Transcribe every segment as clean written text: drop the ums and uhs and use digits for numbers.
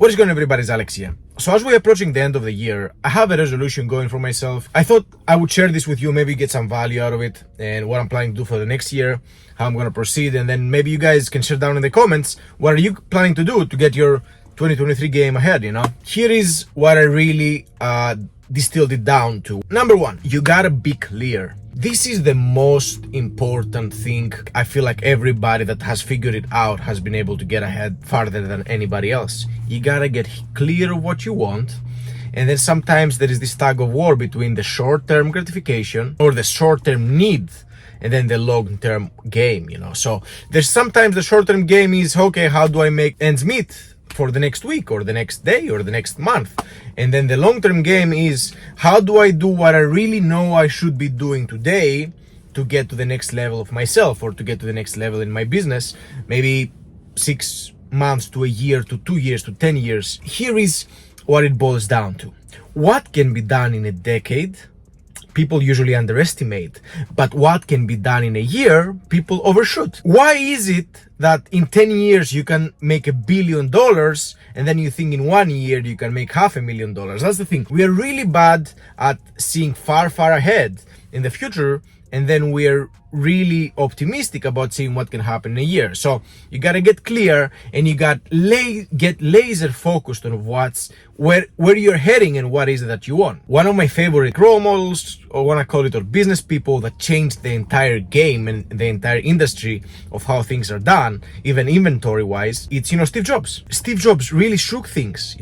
What is going on, everybody? It's Alex here. So as we're approaching the end of the year, I have a resolution going for myself. I thought I would share this with you, maybe get some value out of it and what I'm planning to do for the next year, how I'm going to proceed. And then maybe you guys can share down in the comments, what are you planning to do to get your 2023 game ahead, Here is what I really distilled it down to. Number one, you gotta be clear. This is the most important thing. I feel like everybody that has figured it out has been able to get ahead farther than anybody else. You gotta get clear of what you want. And then sometimes there is this tug of war between the short-term gratification or the short-term need and then the long-term game, So there's sometimes the short-term game is, okay, how do I make ends meet for the next week or the next day or the next month? And then the long-term game is, how do I do what I really know I should be doing today to get to the next level of myself or to get to the next level in my business, maybe 6 months to a year to 2 years to 10 years. Here is what it boils down to. What can be done in a decade, people usually underestimate, but what can be done in a year, people overshoot. Why is it that in 10 years you can make $1 billion and then you think in 1 year you can make $500,000? That's the thing. We are really bad at seeing far ahead in the future, and then we're really optimistic about seeing what can happen in a year. So you gotta get clear and you got get laser focused on where you're heading and what is it that you want. One of my favorite role models, or wanna call it, or business people that changed the entire game and the entire industry of how things are done, even inventory wise, it's Steve Jobs. Steve Jobs really shook things.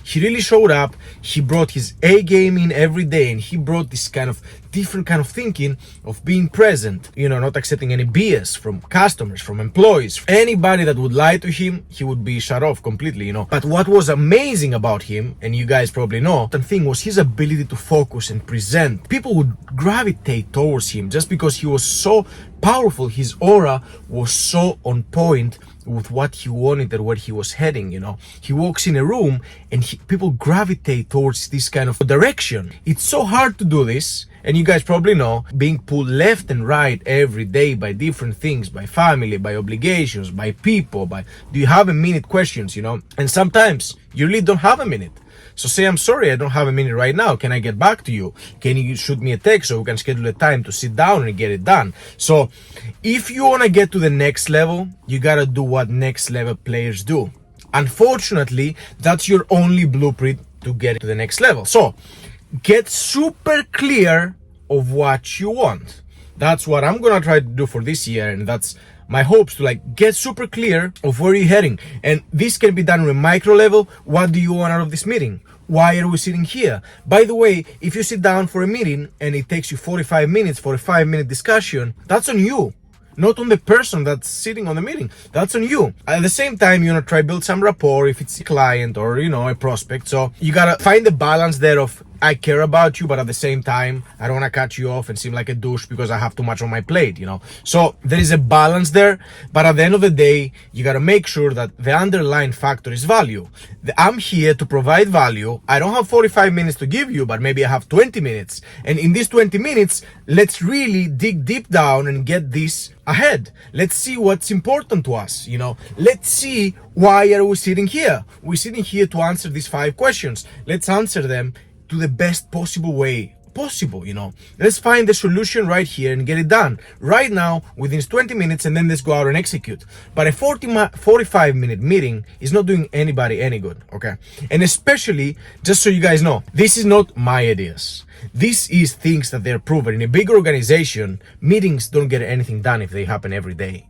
He really showed up. He brought his A game in every day, and he brought this kind of different kind of thinking of being present, not accepting any BS from customers, from employees. Anybody that would lie to him, he would be shut off completely, But what was amazing about him, and you guys probably know, the thing was his ability to focus and present. People would gravitate towards him just because he was so powerful. His aura was so on point with what he wanted and where he was heading. He walks in a room and people gravitate towards this kind of direction. It's so hard to do this, and you guys probably know, being pulled left and right every day by different things, by family, by obligations, by people, by do you have a minute questions, and sometimes you really don't have a minute. So say, I'm sorry, I don't have a minute right now. Can I get back to you? Can you shoot me a text so we can schedule a time to sit down and get it done? So if you want to get to the next level, you got to do what next level players do. Unfortunately, that's your only blueprint to get to the next level. So get super clear of what you want. That's what I'm going to try to do for this year. And that's my hopes, to get super clear of where you're heading. And this can be done on a micro level. What do you want out of this meeting? Why are we sitting here? By the way, if you sit down for a meeting and it takes you 45 minutes for a 5-minute discussion, that's on you, not on the person that's sitting on the meeting. That's on you. At the same time, you want to try build some rapport if it's a client or, a prospect. So you got to find the balance there of, I care about you, but at the same time, I don't want to cut you off and seem like a douche because I have too much on my plate, So there is a balance there, but at the end of the day, you got to make sure that the underlying factor is value. I'm here to provide value. I don't have 45 minutes to give you, but maybe I have 20 minutes. And in these 20 minutes, let's really dig deep down and get this ahead. Let's see what's important to us, Let's see, why are we sitting here? We're sitting here to answer these 5 questions. Let's answer them to the best possible way possible. Let's find the solution right here and get it done right now within 20 minutes, and then let's go out and execute. But a 45-minute meeting is not doing anybody any good, okay? And especially, just so you guys know, this is not my ideas. This is things that they're proven. In a big organization, meetings don't get anything done if they happen every day,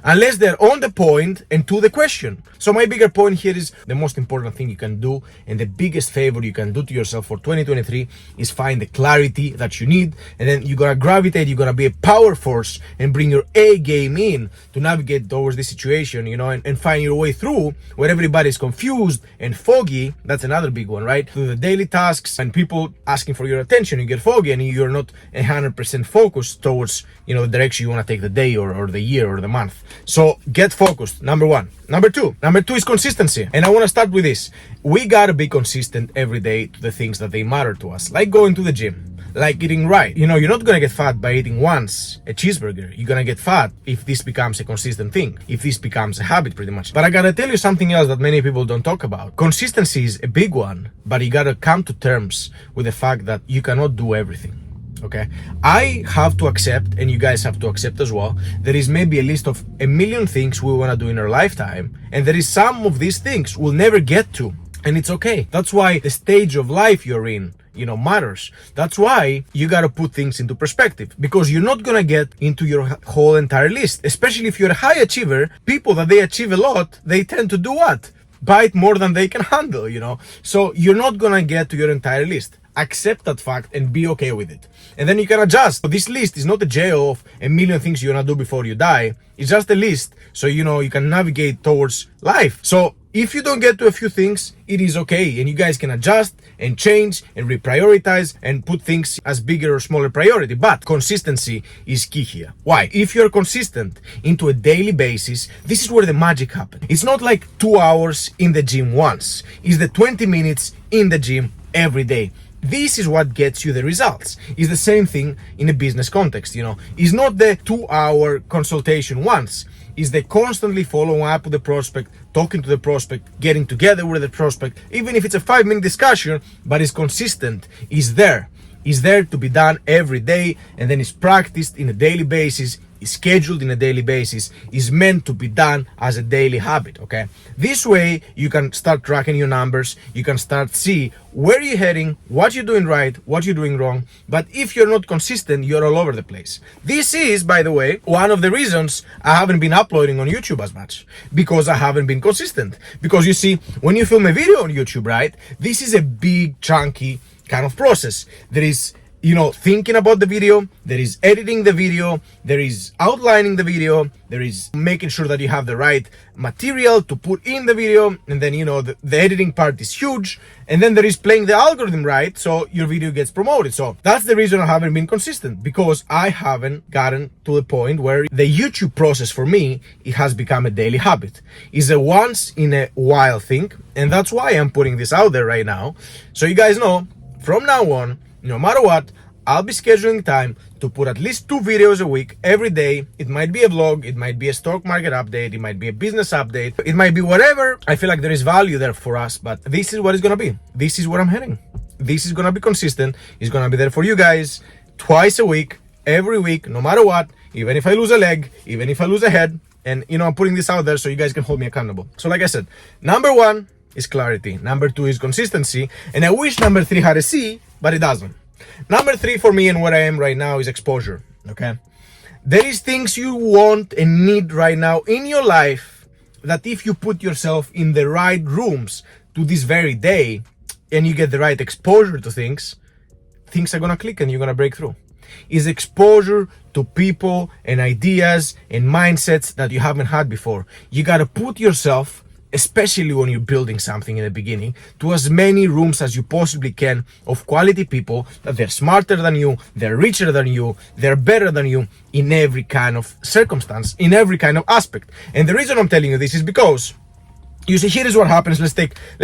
unless they're on the point and to the question. So my bigger point here is the most important thing you can do, and the biggest favor you can do to yourself for 2023 is find the clarity that you need, and then you gotta gravitate, you gotta be a power force and bring your A game in to navigate towards this situation, and find your way through where everybody's confused and foggy. That's another big one, right? Through the daily tasks and people asking for your attention, you get foggy and you're not 100% focused towards, the direction you want to take the day or the year or the month. So get focused, number one. Number two is consistency. And I want to start with this. We got to be consistent every day to the things that they matter to us, like going to the gym, like eating right. You know, you're not gonna get fat by eating once a cheeseburger. You're gonna get fat if this becomes a consistent thing, if this becomes a habit pretty much. But I gotta tell you something else that many people don't talk about. Consistency is a big one, but you gotta come to terms with the fact that you cannot do everything. Okay, I have to accept, and you guys have to accept as well, there is maybe a list of a million things we want to do in our lifetime, and there is some of these things we'll never get to, and it's okay. That's why the stage of life you're in, you know, matters. That's why you got to put things into perspective, because you're not gonna get into your whole entire list. Especially if you're a high achiever, people that they achieve a lot, they tend to do what? Bite more than they can handle, you know. So you're not gonna get to your entire list. Accept that fact and be okay with it. And then you can adjust. So this list is not a jail of a million things you wanna do before you die. It's just a list so you know you can navigate towards life. So if you don't get to a few things, it is okay, and you guys can adjust and change and reprioritize and put things as bigger or smaller priority. But consistency is key here. Why? If you're consistent into a daily basis, this is where the magic happens. It's not like 2 hours in the gym once. It's the 20 minutes in the gym every day. This is what gets you the results. It's the same thing in a business context, you know. It's not the 2-hour consultation once. It's the constantly following up with the prospect, talking to the prospect, getting together with the prospect, even if it's a 5-minute discussion, but it's consistent, it's there. It's there to be done every day, and then it's practiced in a daily basis, is scheduled in a daily basis, is meant to be done as a daily habit, okay? This way, you can start tracking your numbers, you can start see where you're heading, what you're doing right, what you're doing wrong. But if you're not consistent, you're all over the place. This is, by the way, one of the reasons I haven't been uploading on YouTube as much, because I haven't been consistent. Because you see, when you film a video on YouTube, right, this is a big, chunky kind of process. There is, you know, thinking about the video, there is editing the video, there is outlining the video, there is making sure that you have the right material to put in the video, and then, you know, the editing part is huge, and then there is playing the algorithm right so your video gets promoted. So that's the reason I haven't been consistent, because I haven't gotten to the point where the YouTube process for me, it has become a daily habit. It's a once in a while thing, and that's why I'm putting this out there right now, so you guys know from now on, no matter what, I'll be scheduling time to put at least 2 videos a week, every day. It might be a vlog, it might be a stock market update, it might be a business update, it might be whatever. I feel like there is value there for us, but this is what it's gonna be. This is where I'm heading. This is gonna be consistent. It's gonna be there for you guys twice a week, every week, no matter what, even if I lose a leg, even if I lose a head. And, you know, I'm putting this out there so you guys can hold me accountable. So like I said, number 1 is clarity. Number 2 is consistency. And I wish number 3 had a C, but it doesn't. Number 3 for me and where I am right now is exposure, okay? There is things you want and need right now in your life that if you put yourself in the right rooms to this very day and you get the right exposure to things, things are gonna click and you're gonna break through. Is exposure to people and ideas and mindsets that you haven't had before. You gotta put yourself, especially when you're building something in the beginning, to as many rooms as you possibly can of quality people that they're smarter than you, they're richer than you, they're better than you in every kind of circumstance, in every kind of aspect. And the reason I'm telling you this is because you see, here is what happens. Let's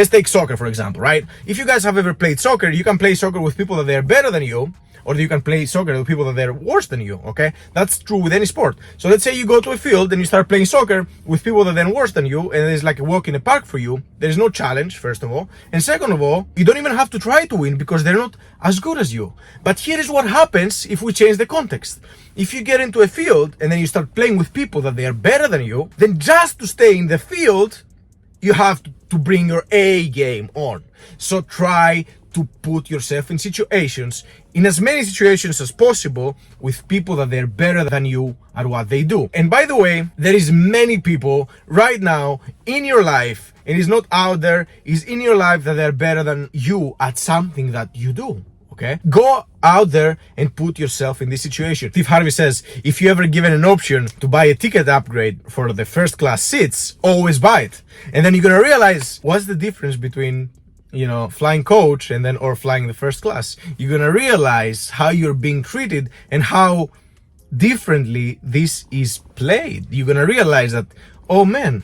take soccer, for example, right? If you guys have ever played soccer, you can play soccer with people that they're better than you, or you can play soccer with people that they're worse than you, okay? That's true with any sport. So let's say you go to a field and you start playing soccer with people that are worse than you, and it's like a walk in the park for you. There's no challenge, first of all. And second of all, you don't even have to try to win because they're not as good as you. But here is what happens if we change the context. If you get into a field and then you start playing with people that they are better than you, then just to stay in the field, you have to bring your A game on. So try to put yourself in situations, in as many situations as possible, with people that they're better than you at what they do. And by the way, there is many people right now in your life, and it's not out there, is in your life that they're better than you at something that you do. Okay? Go out there and put yourself in this situation. Steve Harvey says, if you ever given an option to buy a ticket upgrade for the first class seats, always buy it. And then you're gonna realize what's the difference between, you know, flying coach and then or flying the first class. You're gonna realize how you're being treated and how differently this is played. You're gonna realize that, oh man,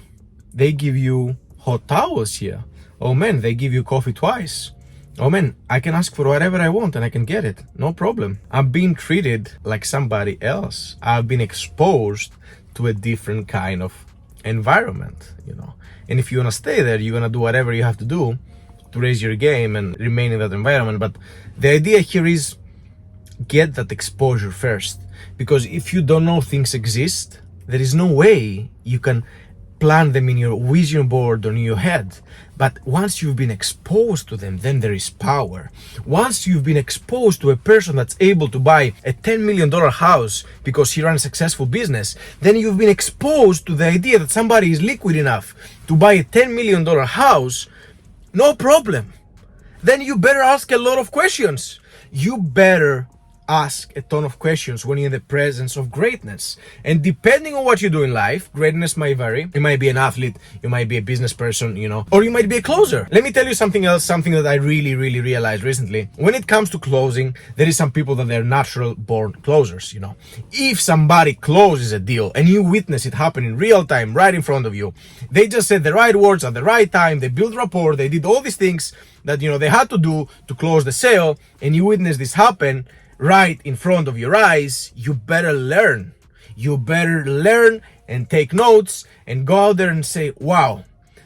they give you hot towels here. Oh man, they give you coffee twice. Oh man, I can ask for whatever I want and I can get it. No problem. I'm being treated like somebody else. I've been exposed to a different kind of environment, you know. And if you want to stay there, you're going to do whatever you have to do to raise your game and remain in that environment. But the idea here is get that exposure first. Because if you don't know things exist, there is no way you can plan them in your vision board or in your head. But once you've been exposed to them, then there is power. Once you've been exposed to a person that's able to buy a $10 million house because he runs a successful business, then you've been exposed to the idea that somebody is liquid enough to buy a $10 million house, no problem. Then you better ask a lot of questions. You better ask a ton of questions when you're in the presence of greatness. And depending on what you do in life, greatness might vary. You might be an athlete, you might be a business person, you know, or you might be a closer. Let me tell you something else, something that I really realized recently. When it comes to closing, there is some people that they're natural born closers, you know. If somebody closes a deal and you witness it happen in real time, right in front of you, they just said the right words at the right time, they built rapport, they did all these things that, you know, they had to do to close the sale, and you witness this happen right in front of your eyes, you better learn. You better learn and take notes and go out there and say, wow,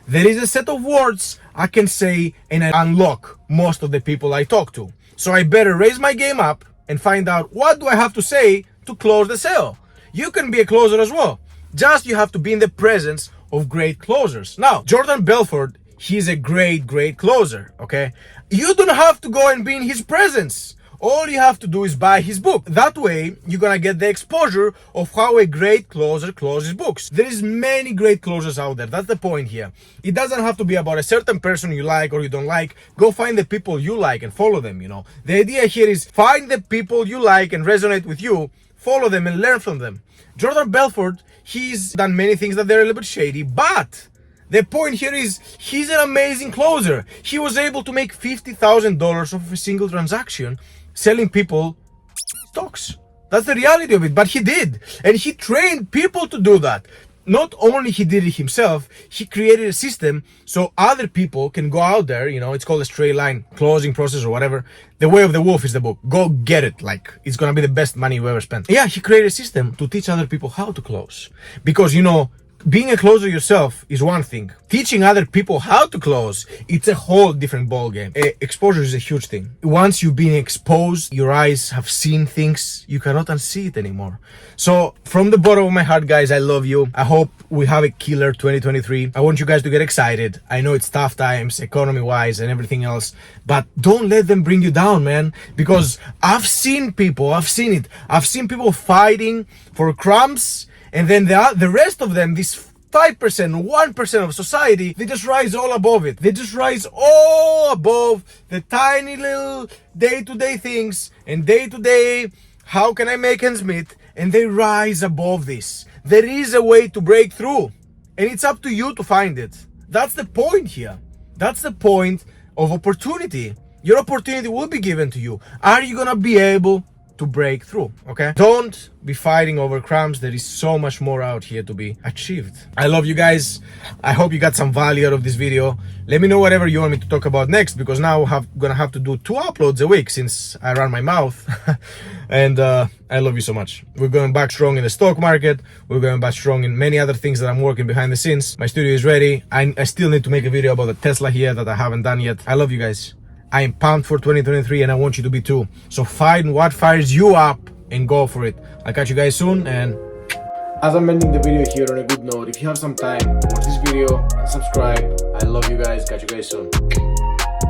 there is a set of words I can say and I unlock most of the people I talk to. So I better raise my game up and find out what do I have to say to close the sale. You can be a closer as well. Just you have to be in the presence of great closers. Now, Jordan Belfort, he's a great closer, okay? You don't have to go and be in his presence. All you have to do is buy his book. That way, you're gonna get the exposure of how a great closer closes books. There is many great closers out there. That's the point here. It doesn't have to be about a certain person you like or you don't like. Go find the people you like and follow them, you know. The idea here is find the people you like and resonate with you, follow them and learn from them. Jordan Belfort, he's done many things that they're a little bit shady, but the point here is he's an amazing closer. He was able to make $50,000 off a single transaction selling people stocks. That's the reality of it, but he did. And he trained people to do that. Not only he did it himself, he created a system so other people can go out there, you know, it's called a straight line closing process or whatever. The Way of the Wolf is the book. Go get it. Like, it's gonna be the best money you ever spent. Yeah, he created a system to teach other people how to close. Because, you know, being a closer yourself is one thing. Teaching other people how to close, it's a whole different ballgame. Exposure is a huge thing. Once you've been exposed, your eyes have seen things, you cannot unsee it anymore. So from the bottom of my heart, guys, I love you. I hope we have a killer 2023. I want you guys to get excited. I know it's tough times, economy-wise and everything else, but don't let them bring you down, man. Because I've seen people, I've seen people fighting for crumbs, and then the rest of them, this 5%, 1% of society, they just rise all above it. They just rise all above the tiny little day-to-day things and day-to-day, how can I make ends meet? And they rise above this. There is a way to break through, and it's up to you to find it. That's the point here. That's the point of opportunity. Your opportunity will be given to you. Are you gonna be able to break through? Okay, don't be fighting over crumbs. There is so much more out here to be achieved. I love you guys. I hope you got some value out of this video. Let me know whatever you want me to talk about next, because now I'm gonna have to do 2 uploads a week since I run my mouth. And I love you so much. We're going back strong in the stock market. We're going back strong in many other things that I'm working behind the scenes. My studio is ready. I still need to make a video about the Tesla here that I haven't done yet. I love you guys. I am pumped for 2023 and I want you to be too. So find what fires you up and go for it. I'll catch you guys soon, and as I'm ending the video here on a good note, if you have some time, watch this video and subscribe. I love you guys. Catch you guys soon.